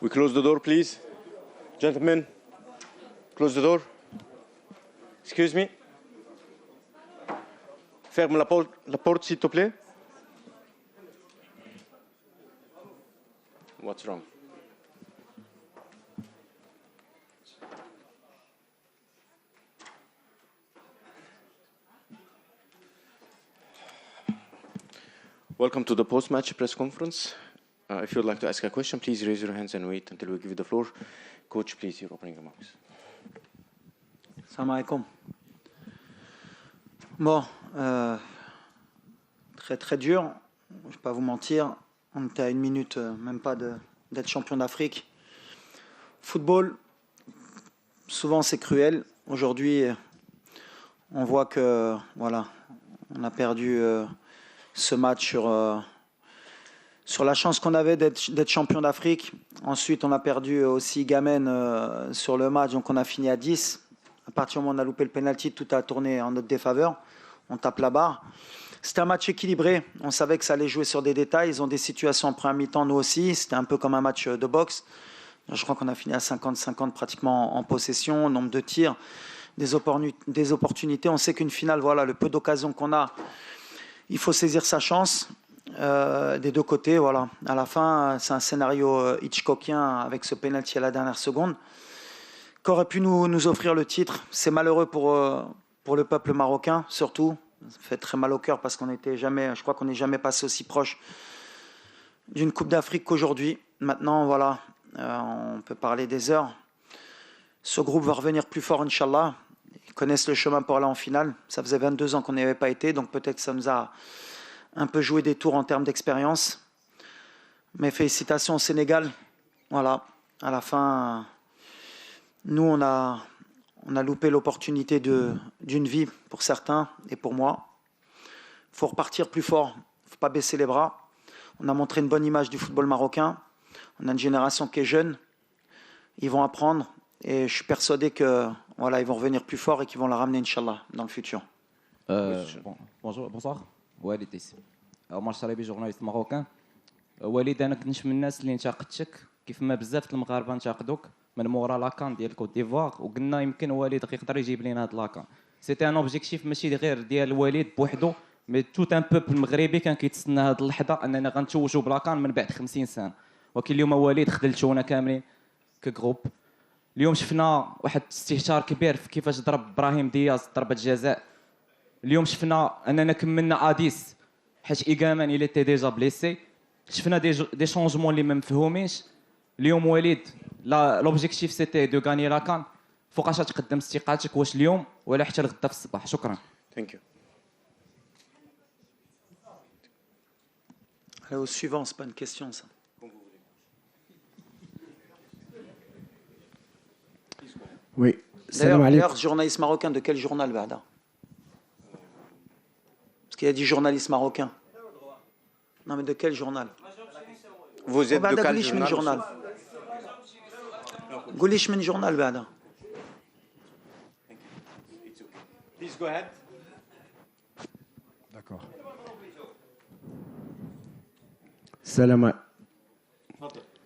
We close the door, please. Gentlemen, close the door. Excuse me. Ferme la porte, s'il te plaît. What's wrong? Welcome to the post-match press conference. If you would like to ask a question, please raise your hands and wait until we give you the floor. Coach, please, your opening remarks. Salam alaikum. Bon, très dur. Je ne vais pas vous mentir. On était à une minute, même pas d'être champion d'Afrique. Football, souvent c'est cruel. Aujourd'hui, on voit que voilà, on a perdu ce match sur la chance qu'on avait d'être champion d'Afrique. Ensuite, on a perdu aussi Gamen sur le match, donc on a fini à 10. À partir du moment où on a loupé le penalty, tout a tourné en notre défaveur. On tape la barre. C'était un match équilibré. On savait que ça allait jouer sur des détails. Ils ont des situations en première mi-temps, nous aussi. C'était un peu comme un match de boxe. Je crois qu'on a fini à 50-50 pratiquement en possession, nombre de tirs, des opportunités. On sait qu'une finale, voilà, le peu d'occasions qu'on a, il faut saisir sa chance. Des deux côtés, voilà. À la fin, c'est un scénario Hitchcockien avec ce penalty à la dernière seconde qu'aurait pu nous offrir le titre. C'est malheureux pour le peuple marocain, surtout. Ça fait très mal au cœur parce je crois qu'on n'est jamais passé aussi proche d'une Coupe d'Afrique qu'aujourd'hui. Maintenant, voilà, on peut parler des heures. Ce groupe va revenir plus fort, Inch'Allah. Ils connaissent le chemin pour aller en finale. Ça faisait 22 ans qu'on n'y avait pas été, donc peut-être que ça nous a un peu joué des tours en termes d'expérience. Mais félicitations au Sénégal. Voilà, à la fin, nous, on a loupé l'opportunité d'une vie pour certains et pour moi. Il faut repartir plus fort. Il ne faut pas baisser les bras. On a montré une bonne image du football marocain. On a une génération qui est jeune. Ils vont apprendre. Et je suis persuadé que voilà, ils vont revenir plus fort et qu'ils vont la ramener, Inch'Allah, dans le futur. Bonsoir. والد ici. عمر شريبي جورناليست ماروكان. والد انا كنت من الناس اللي انتقدتك كيف ما بزاف المغاربه انتقدوك من مورا لاكان ديال كوت ديفوار وقلنا يمكن والد يقدر يجيب لنا هذا لاكان. سيتي ان اوبجيكتيف ماشي غير ديال الوالد بوحدو مي توت ان بوبل مغربي كان كيتسنى هذه اللحظه اننا غنتوجوا بلاكان من بعد 50 سنه. ولكن اليوم والد خذلتونا كاملين كجروب. اليوم شفنا واحد استهتار كبير في كيفاش ضرب ابراهيم دياز ضربه جزاء. اليوم شفنا اننا كملنا اديس حيت ايغامان الى تي ديجا بليسي. شفنا دي شونجمون اللي ما مفهومينش. اليوم وليد لوبجيكتيف سيتي دو غاني لاكان. فوقاش تقدم استقالتك واش اليوم ولا حتى لغدا في الصباح؟ شكرا. Thank you. Allez, au suivant, c'est pas une question ça. Oui. Salam alaikum. D'ailleurs, journaliste marocain de quel journal, Bada? Parce qu'il a dit journaliste marocain. Non, mais de quel journal? Vous êtes de quel journal? Goulish min journal, Bada. Please go ahead. D'accord.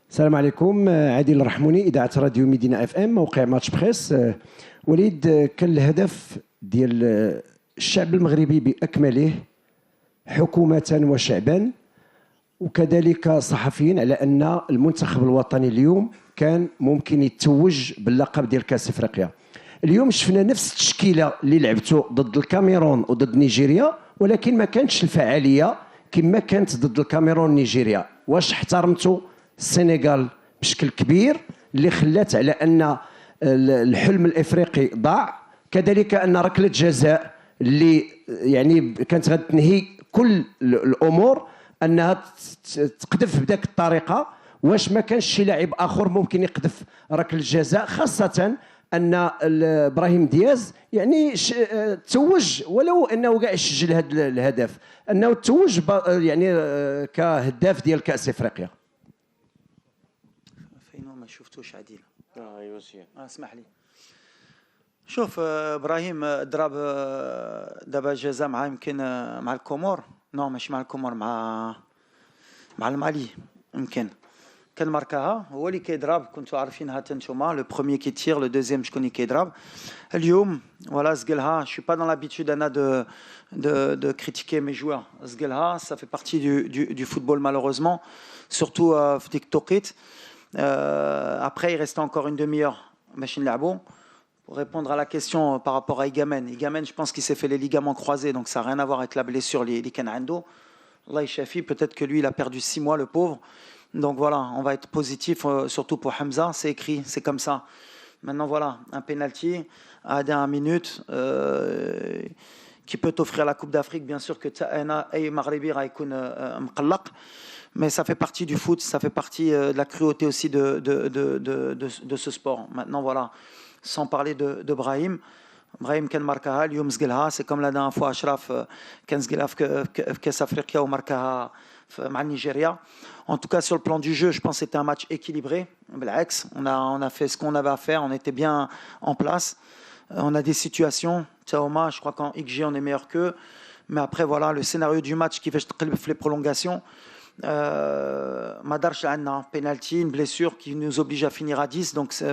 السلام عليكم. عادل الرحموني، اذاعه راديو مدينه اف ام، موقع ماتش بريس. وليد، كان الهدف ديال الشعب المغربي باكمله حكومه وشعبا وكذلك صحفيين على ان المنتخب الوطني اليوم كان ممكن يتوج باللقب ديال كاس افريقيا. اليوم شفنا نفس التشكيله اللي لعبته ضد الكاميرون وضد نيجيريا، ولكن ما كانتش الفعاليه كما كانت ضد الكاميرون ونيجيريا. واش احترمتوا السنغال بشكل كبير اللي خلات على ان الحلم الافريقي ضاع؟ كذلك ان ركله جزاء اللي يعني كانت غتنهي كل الامور انها تقذف بداك الطريقه. واش ما كانش شي لاعب اخر ممكن يقذف ركله جزاء، خاصه ان ابراهيم دياز يعني توج ولو انه كاع سجل هذا الهدف، انه توج يعني كهداف ديال كاس افريقيا. فين ما شفتوش عديل. ايوه سي. اسمح لي. شوف ابراهيم ضرب دابا جزاء مع يمكن مع الكومور، نو ماشي مع الكومور، مع المالي يمكن. كان ماركاها هو اللي كيضرب كنتوا عارفينها تنتوما لو بروميير كي تير لو دوزيام شكون اللي كيضرب اليوم voilà زقلها je suis pas dans l'habitude انا de critiquer mes joueurs زقلها ça fait partie du football malheureusement surtout في ديك التوقيت après il reste encore une demi-heure باش نلعبوا. Pour répondre à la question par rapport à Igamen, je pense qu'il s'est fait les ligaments croisés, donc ça n'a rien à voir avec la blessure, les Kanando. Allah Shafi, peut-être que lui, il a perdu 6 mois, le pauvre. Donc voilà, on va être positif, surtout pour Hamza, c'est écrit, c'est comme ça. Maintenant, voilà, un penalty à dernière minute qui peut t'offrir la Coupe d'Afrique. Bien sûr que Ta'ana et Maghribi Raïkoun Mqallaq, mais ça fait partie du foot, ça fait partie de la cruauté aussi de ce sport. Maintenant, voilà. Sans parler de Brahim. Brahim كان ماركاها اليوم زقلها c'est comme la dernière fois أشرف كان زقلها في كأس أفريقيا وماركاها مع النيجيريا. En tout cas sur le plan du jeu, je pense que c'était un match équilibré. بالعكس, on a fait ce qu'on avait à faire, on était bien en place. On a des situations, Taoma, je crois qu'en XG on est meilleur qu'eux, mais après voilà, le scénario du match qui fait les prolongations. Madarch Anna, penalty, une blessure qui nous oblige à finir à 10, donc c'est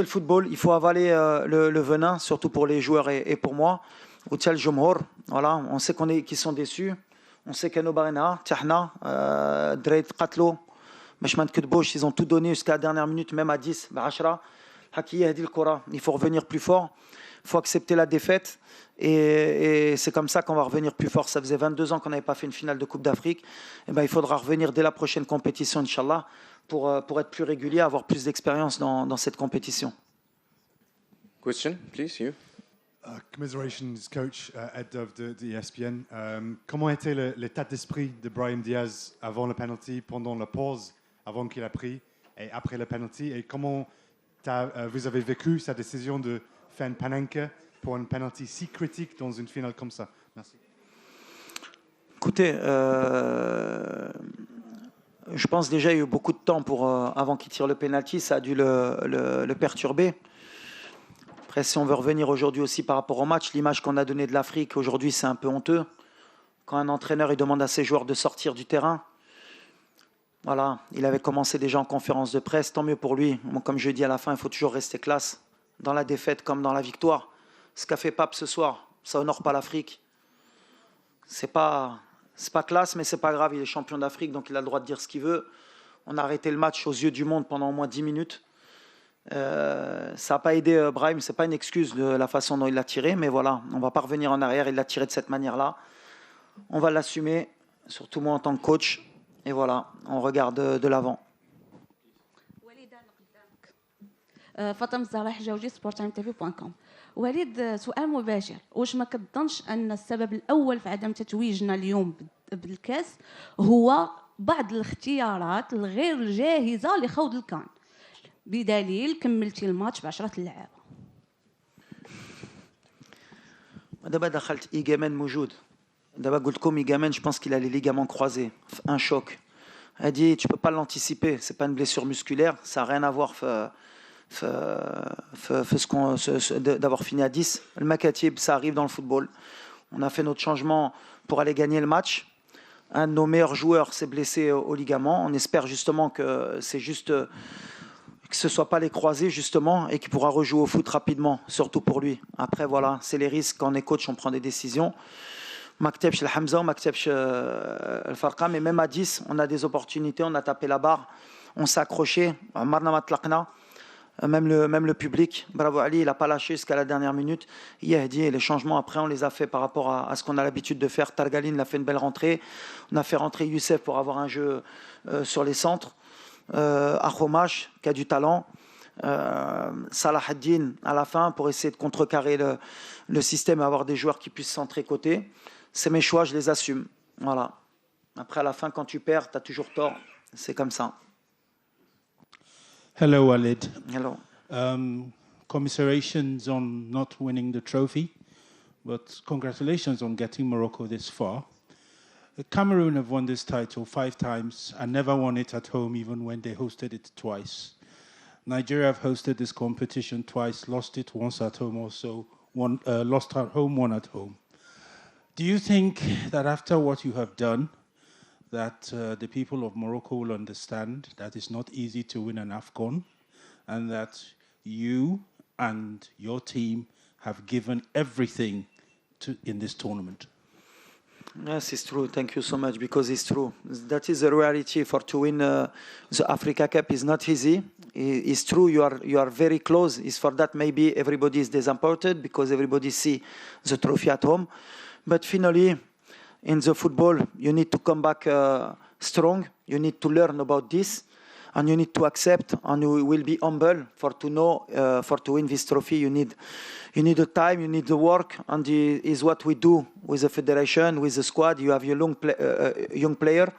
le football, il faut avaler le venin, surtout pour les joueurs et pour moi. Voilà, on sait qu'ils sont déçus, on sait qu'Ano Barena, Tahna, Dreit Katlo, Meshman Kedbosh, ils ont tout donné jusqu'à la dernière minute, même à 10, il faut revenir plus fort, il faut accepter la défaite. Et c'est comme ça qu'on va revenir plus fort. Ça faisait 22 ans qu'on n'avait pas fait une finale de Coupe d'Afrique. Et ben, il faudra revenir dès la prochaine compétition, Inch'Allah, pour être plus régulier, avoir plus d'expérience dans cette compétition. Question, please, you. Commiserations, coach Ed of the ESPN. Comment était l'état d'esprit de Brahim Diaz avant le penalty, pendant la pause, avant qu'il a pris, et après le penalty? Et comment vous avez vécu sa décision de faire une Panenka pour un penalty si critique dans une finale comme ça? Merci. Écoutez, je pense déjà il y a eu beaucoup de temps avant qu'il tire le penalty, ça a dû le perturber. Après, si on veut revenir aujourd'hui aussi par rapport au match, l'image qu'on a donnée de l'Afrique aujourd'hui, c'est un peu honteux. Quand un entraîneur il demande à ses joueurs de sortir du terrain, voilà, il avait commencé déjà en conférence de presse, tant mieux pour lui. Bon, comme je dis à la fin, il faut toujours rester classe, dans la défaite comme dans la victoire. Ce qu'a fait Pape ce soir, ça honore pas l'Afrique. C'est pas classe, mais c'est pas grave. Il est champion d'Afrique, donc il a le droit de dire ce qu'il veut. On a arrêté le match aux yeux du monde pendant au moins 10 minutes. Ça n'a pas aidé Brahim. C'est pas une excuse de la façon dont il l'a tiré, mais voilà, on va pas revenir en arrière. Il l'a tiré de cette manière-là. On va l'assumer, surtout moi en tant que coach. Et voilà, on regarde de l'avant. فاطمة الزراح جوجي sportimetv.com. وليد سؤال مباشر، واش ما كتظنش ان السبب الاول في عدم تتويجنا اليوم بالكاس هو بعض الاختيارات الغير جاهزه لخوض الكان، بدليل كملتي الماتش ب10 لعابه؟ دابا دخلت إيجامان موجود. دابا قلت لكم إيجامان, je pense qu'il a les ligaments croisés, un choc. Elle dit tu peux pas l'anticiper, c'est pas une blessure musculaire, ça n'a rien à voir d'avoir fini à 10. Le Makatib, ça arrive dans le football. On a fait notre changement pour aller gagner le match. Un de nos meilleurs joueurs s'est blessé au ligament. On espère justement que c'est juste que ce soit pas les croisés justement et qu'il pourra rejouer au foot rapidement, surtout pour lui. Après voilà, c'est les risques quand on est coach, on prend des décisions. Maktebch le Hamza, Maktebch le Farqa, mais même à 10, on a des opportunités, on a tapé la barre, on s'est accroché, Marna Matlaqna. Même le public, bravo Ali, il n'a pas lâché jusqu'à la dernière minute. Yahdi, et les changements après, on les a fait par rapport à ce qu'on a l'habitude de faire. Targaline a fait une belle rentrée. On a fait rentrer Youssef pour avoir un jeu sur les centres. Akhomash, qui a du talent. Salah ad-Din à la fin pour essayer de contrecarrer le système et avoir des joueurs qui puissent centrer côté. C'est mes choix, je les assume. Voilà. Après, à la fin, quand tu perds, tu as toujours tort. C'est comme ça. Hello, Walid. Hello. Commiserations on not winning the trophy, but congratulations on getting Morocco this far. Cameroon have won this title 5 times and never won it at home, even when they hosted it twice. Nigeria have hosted this competition twice, lost it once at home also, lost at home, one at home. Do you think that after what you have done, that the people of Morocco will understand that it's not easy to win an AFCON, and that you and your team have given everything in this tournament. Yes, it's true. Thank you so much, because it's true. That is the reality. To win the Africa Cup is not easy. It's true. You are very close. It's for that maybe everybody is disappointed because everybody see the trophy at home. But finally, in the football, you need to come back strong. You need to learn about this, and you need to accept, and you will be humble to know to win this trophy. You need the time, you need the work, and is what we do with the federation, with the squad. You have your young player.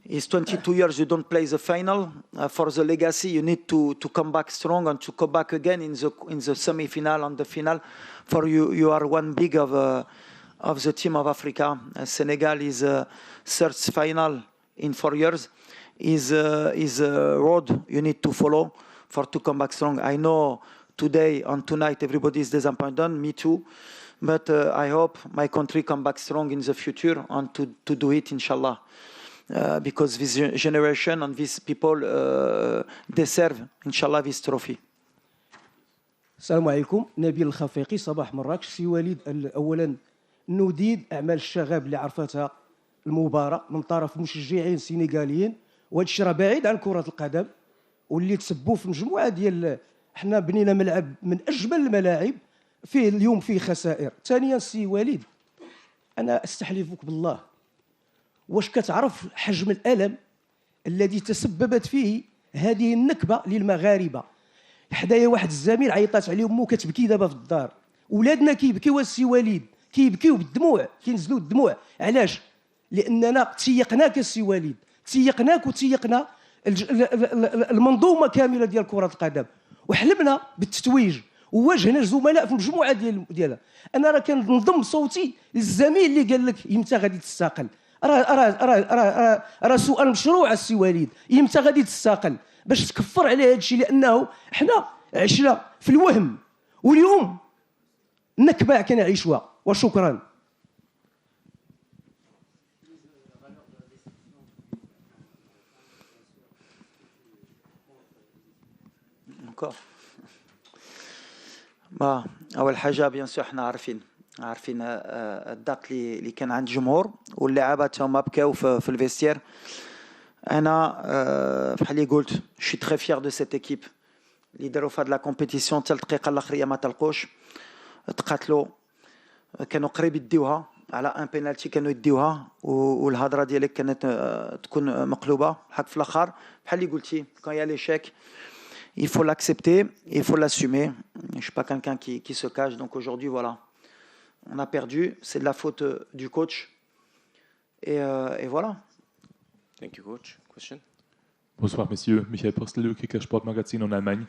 It's 22 years you don't play the final. For the legacy, you need to come back strong and to come back again in the semi-final and the final. For you are one big of the team of Africa. Senegal is third final in 4 years. Is a road you need to follow to come back strong. I know today and tonight everybody is disappointed, me too, but I hope my country come back strong in the future and to do it, inshallah, because this generation and these people deserve, inshallah, this trophy. السلام عليكم. نبيل الخفيقي، صباح مراكش. سي وليد، اولا نديد اعمال الشغب اللي عرفتها المباراه من طرف مشجعين سنغاليين، وهذا الشيء راه بعيد عن كره القدم، واللي تسبوا في مجموعه ديال. حنا بنينا ملعب من اجمل الملاعب، فيه اليوم فيه خسائر. ثانيا سي وليد، انا استحلفك بالله، واش كتعرف حجم الالم الذي تسببت فيه هذه النكبه للمغاربه؟ حدايا واحد الزميل عيطات عليه امه كتبكي دابا في الدار، ولادنا كيبكيو السي وليد، كيبكيو بالدموع، كينزلوا الدموع. علاش؟ لاننا تيقناك السي وليد، تيقناك وتيقنا المنظومه كامله ديال كره القدم، وحلمنا بالتتويج، وواجهنا الزملاء في المجموعه ديالها. انا راه كنضم صوتي للزميل اللي قال لك امتى غادي تستقل. راه سؤال مشروع السي وليد، امتى غادي تستقل باش تكفر على هذا الشيء، لانه حنا عشنا في الوهم، واليوم النكبه كنعيشوها. وشكرا. اول حاجه بيان سور حنا عارفين الضغط اللي كان عند الجمهور، واللاعبات هما بكاو في الفيستير. انا بحال اللي قلت شي تري فيير دو سيت ايكيب اللي داروا في هاد لا كومبيتيسيون حتى الدقيقه الاخريه ما تلقوش، تقاتلوا، كانوا قريب يديوها على ان بينالتي، كانوا يديوها، والهضره ديالك كانت تكون مقلوبه. حق في الاخر بحال اللي قلتي كان يا ليشيك il faut l'accepter, il faut l'assumer. Je ne suis pas quelqu'un qui se cache. Donc aujourd'hui, voilà, on a perdu. C'est de la faute du coach. Et voilà. Thank you, coach. Question? Bonsoir, messieurs. Michael Postel, Kicker Sport Magazine en Allemagne.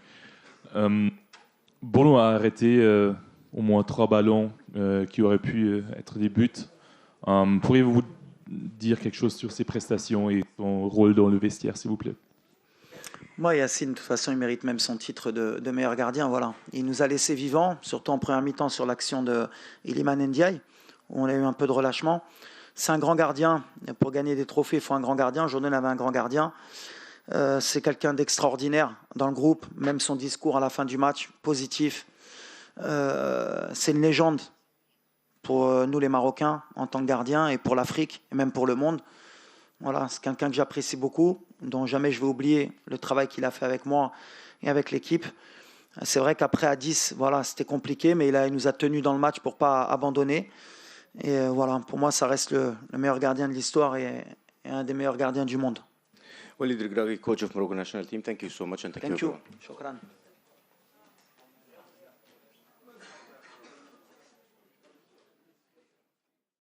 Bordeaux a arrêté au moins 3 ballons qui auraient pu être des buts. Pourriez-vous dire quelque chose sur ses prestations et son rôle dans le vestiaire, s'il vous plaît? Moi, Yacine, de toute façon, il mérite même son titre de meilleur gardien. Voilà. Il nous a laissé vivants, surtout en première mi-temps sur l'action de Iliman Ndiaye, où on a eu un peu de relâchement. C'est un grand gardien. Pour gagner des trophées, il faut un grand gardien. Aujourd'hui, on avait un grand gardien. C'est quelqu'un d'extraordinaire dans le groupe. Même son discours à la fin du match, positif. C'est une légende pour nous, les Marocains, en tant que gardien, et pour l'Afrique, et même pour le monde. Voilà, c'est quelqu'un que j'apprécie beaucoup, dont jamais je vais oublier le travail qu'il a fait avec moi et avec l'équipe. C'est vrai qu'après à 10, voilà, c'était compliqué, mais il nous a tenus dans le match pour ne pas abandonner. Et voilà, pour moi, ça reste le meilleur gardien de l'histoire et un des meilleurs gardiens du monde. Walid Regragui, coach of Morocco national team. Thank you so much and thank you. Shukran.